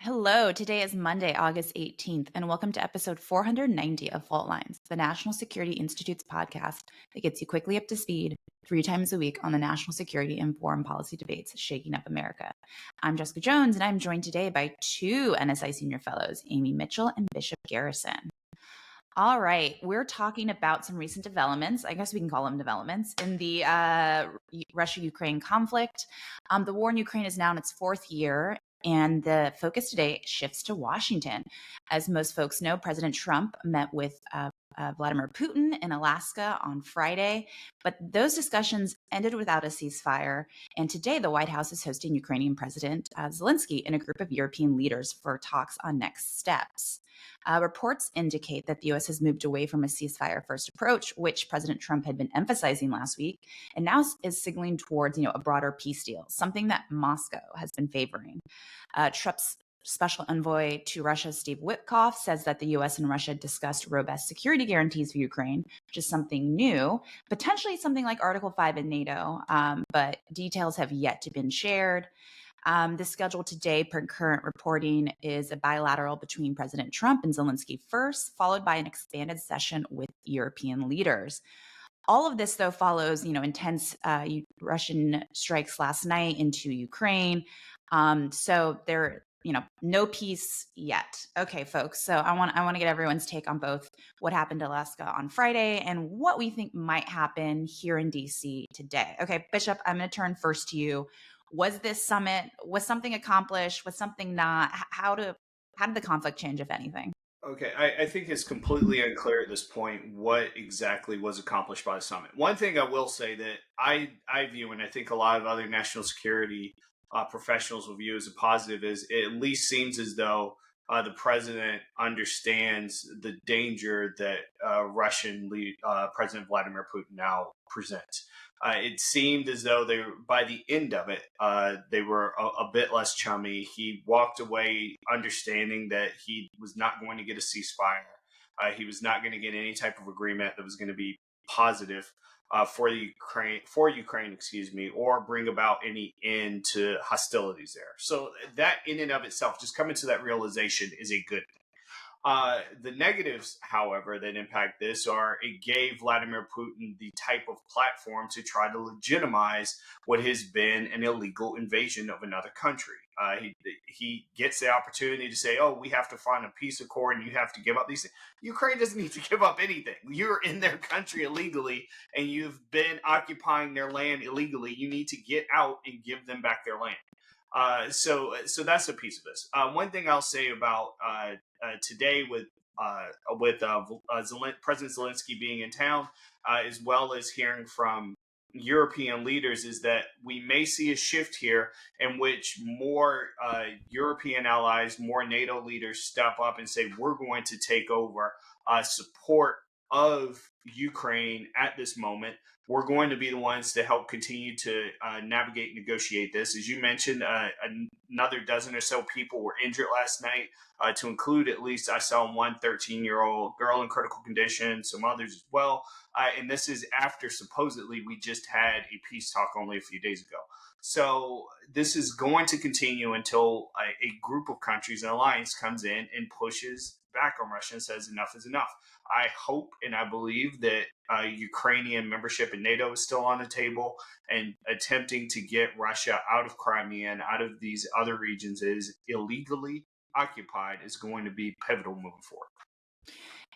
Hello, today is Monday, August 18th, and welcome to episode 490 of Fault Lines, the National Security Institute's podcast that gets you quickly up to speed 3 times a week on the national security and foreign policy debates shaking up America. I'm Jessica Jones, and I'm joined today by two NSI senior fellows, Amy Mitchell and Bishop Garrison. All right, we're talking about some recent developments. I guess we can call them developments in the Russia-Ukraine conflict. The war in Ukraine is now in its fourth year, and the focus today shifts to Washington. As most folks know, President Trump met with Vladimir Putin in Alaska on Friday, but those discussions ended without a ceasefire. And today, the White House is hosting Ukrainian President Zelensky and a group of European leaders for talks on next steps. Reports indicate that the U.S. has moved away from a ceasefire first approach, which President Trump had been emphasizing last week, and now is signaling towards a broader peace deal, something that Moscow has been favoring. Trump's special envoy to Russia, Steve Witkoff, says that the U.S. and Russia discussed robust security guarantees for Ukraine, which is something new, potentially something like Article 5 in NATO, but details have yet to been shared. The schedule today, per current reporting, is a bilateral between President Trump and Zelensky first, followed by an expanded session with European leaders. All of this, though, follows, intense Russian strikes last night into Ukraine. So there, no peace yet. Okay, folks. So I want to get everyone's take on both what happened in Alaska on Friday and what we think might happen here in DC today. Okay, Bishop, I'm going to turn first to you. Was this summit, was something accomplished? Was something not? How did the conflict change, if anything? Okay, I think it's completely unclear at this point what exactly was accomplished by the summit. One thing I will say that I view, and I think a lot of other national security professionals will view as a positive, is it at least seems as though the president understands the danger that President Vladimir Putin now presents. It seemed as though by the end of it, they were a bit less chummy. He walked away understanding that he was not going to get a ceasefire. He was not going to get any type of agreement that was going to be positive for Ukraine, or bring about any end to hostilities there. So that in and of itself, just coming to that realization, is a good thing. The negatives, however, that impact this are it gave Vladimir Putin the type of platform to try to legitimize what has been an illegal invasion of another country. He gets the opportunity to say, oh, we have to find a peace accord and you have to give up these things. Ukraine doesn't need to give up anything. You're in their country illegally and you've been occupying their land illegally. You need to get out and give them back their land. So that's a piece of this. One thing I'll say about today with President Zelensky being in town, as well as hearing from European leaders, is that we may see a shift here in which more European allies, more NATO leaders step up and say, we're going to take over support of Ukraine at this moment. We're going to be the ones to help continue to navigate and negotiate this. As you mentioned, another dozen or so people were injured last night, to include at least I saw one 13-year-old girl in critical condition, some others as well. And this is after supposedly we just had a peace talk only a few days ago. So this is going to continue until a group of countries, an alliance, comes in and pushes back on Russia and says enough is enough. I hope and I believe that Ukrainian membership in NATO is still on the table, and attempting to get Russia out of Crimea and out of these other regions is illegally occupied is going to be pivotal moving forward.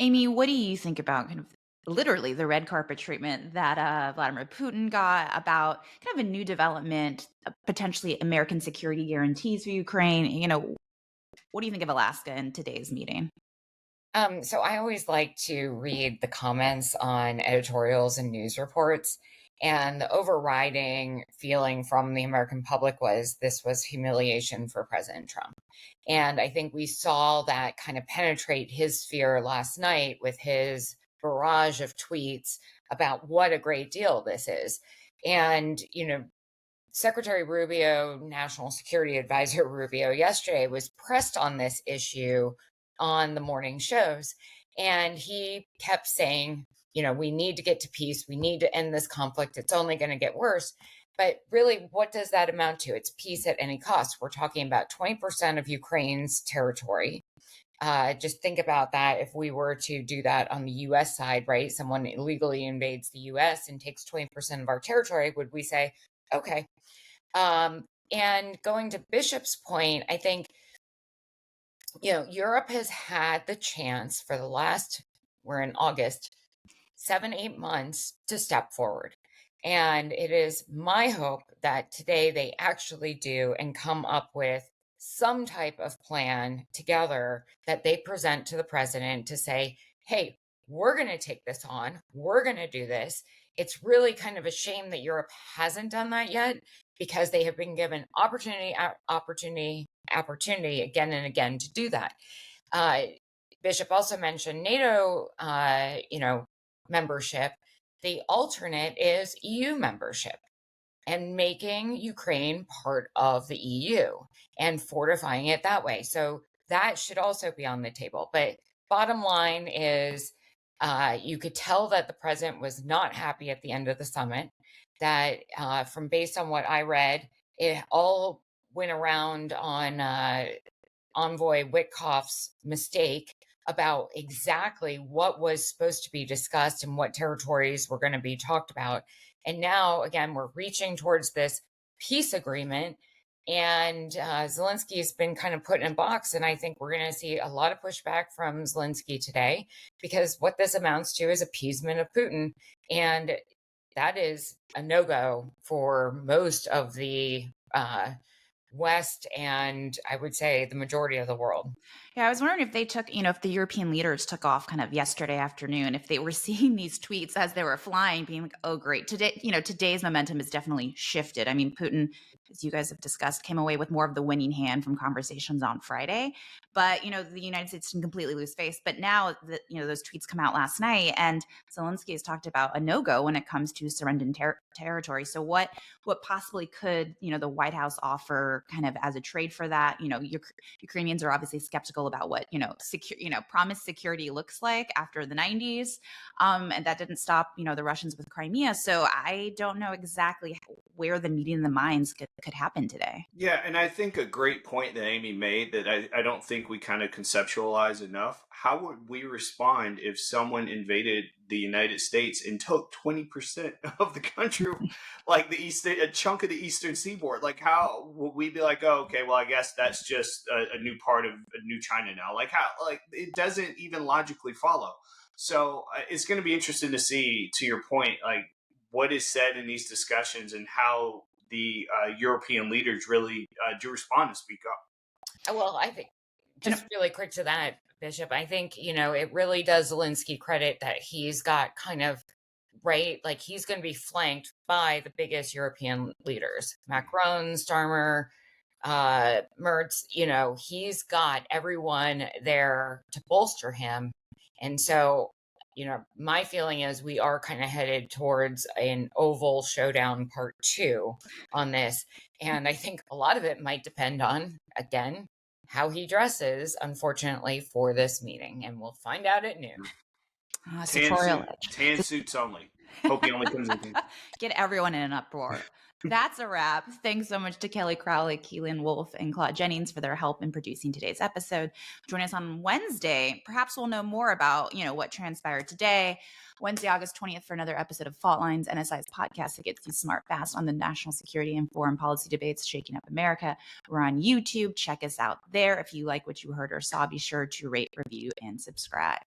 Amy, what do you think about kind of literally the red carpet treatment that Vladimir Putin got, about kind of a new development, potentially American security guarantees for Ukraine? What do you think of Alaska in today's meeting? So I always like to read the comments on editorials and news reports. And the overriding feeling from the American public was this was humiliation for President Trump. And I think we saw that kind of penetrate his sphere last night with his barrage of tweets about what a great deal this is. And, Secretary Rubio, National Security Advisor Rubio, yesterday was pressed on this issue on the morning shows. And he kept saying, we need to get to peace. We need to end this conflict. It's only going to get worse. But really, what does that amount to? It's peace at any cost. We're talking about 20% of Ukraine's territory. Just think about that. If we were to do that on the US side, right? Someone illegally invades the US and takes 20% of our territory, would we say, okay? And going to Bishop's point, I think, Europe has had the chance for the last, we're in August, 7, 8 months to step forward. And it is my hope that today they actually do and come up with some type of plan together that they present to the president to say, hey, we're going to take this on. We're going to do this. It's really kind of a shame that Europe hasn't done that yet, because they have been given opportunity again and again to do that. Bishop also mentioned NATO, membership. The alternate is EU membership and making Ukraine part of the EU and fortifying it that way. So that should also be on the table. But bottom line is, you could tell that the president was not happy at the end of the summit, that from based on what I read, it all went around on Envoy Witkoff's mistake about exactly what was supposed to be discussed and what territories were going to be talked about. And now, again, we're reaching towards this peace agreement. And Zelensky has been kind of put in a box. And I think we're going to see a lot of pushback from Zelensky today, because what this amounts to is appeasement of Putin. And that is a no-go for most of the West, and I would say the majority of the world. Yeah, I was wondering if they took, if the European leaders took off kind of yesterday afternoon, if they were seeing these tweets as they were flying, being like, oh, great. Today, today's momentum has definitely shifted. I mean, Putin, as you guys have discussed, came away with more of the winning hand from conversations on Friday. But, the United States didn't completely lose face. But now, those tweets come out last night, and Zelensky has talked about a no-go when it comes to surrendering territory. So what possibly could, the White House offer kind of as a trade for that? Ukrainians are obviously skeptical about what promised security looks like after the 90s, and that didn't stop the Russians with Crimea. So I don't know exactly where the meeting of the minds could happen today. Yeah, and I think a great point that Amy made that I don't think we kind of conceptualize enough. How would we respond if someone invaded the United States and took 20% of the country, like a chunk of the eastern seaboard? Like, how would we be like, oh, okay, well, I guess that's just a new part of a new China now? Like, how, like, it doesn't even logically follow. So it's going to be interesting to see, to your point, like what is said in these discussions and how the European leaders really do respond and speak up. Well, I think just really quick to that, Bishop, I think, it really does Zelensky credit that he's got kind of, right, like he's going to be flanked by the biggest European leaders, Macron, Starmer, Merz, he's got everyone there to bolster him. And so, my feeling is we are kind of headed towards an Oval Showdown Part 2 on this. And I think a lot of it might depend on, again, how he dresses, unfortunately, for this meeting. And we'll find out at noon. Tan suits only. Hope he only comes in tan. Get everyone in an uproar. That's a wrap. Thanks so much to Kelly Crowley, Keelan Wolf, and Claude Jennings for their help in producing today's episode. Join us on Wednesday. Perhaps we'll know more about, what transpired today. Wednesday, August 20th, for another episode of Fault Lines, NSI's podcast that gets you smart fast on the national security and foreign policy debates shaking up America. We're on YouTube. Check us out there. If you like what you heard or saw, be sure to rate, review, and subscribe.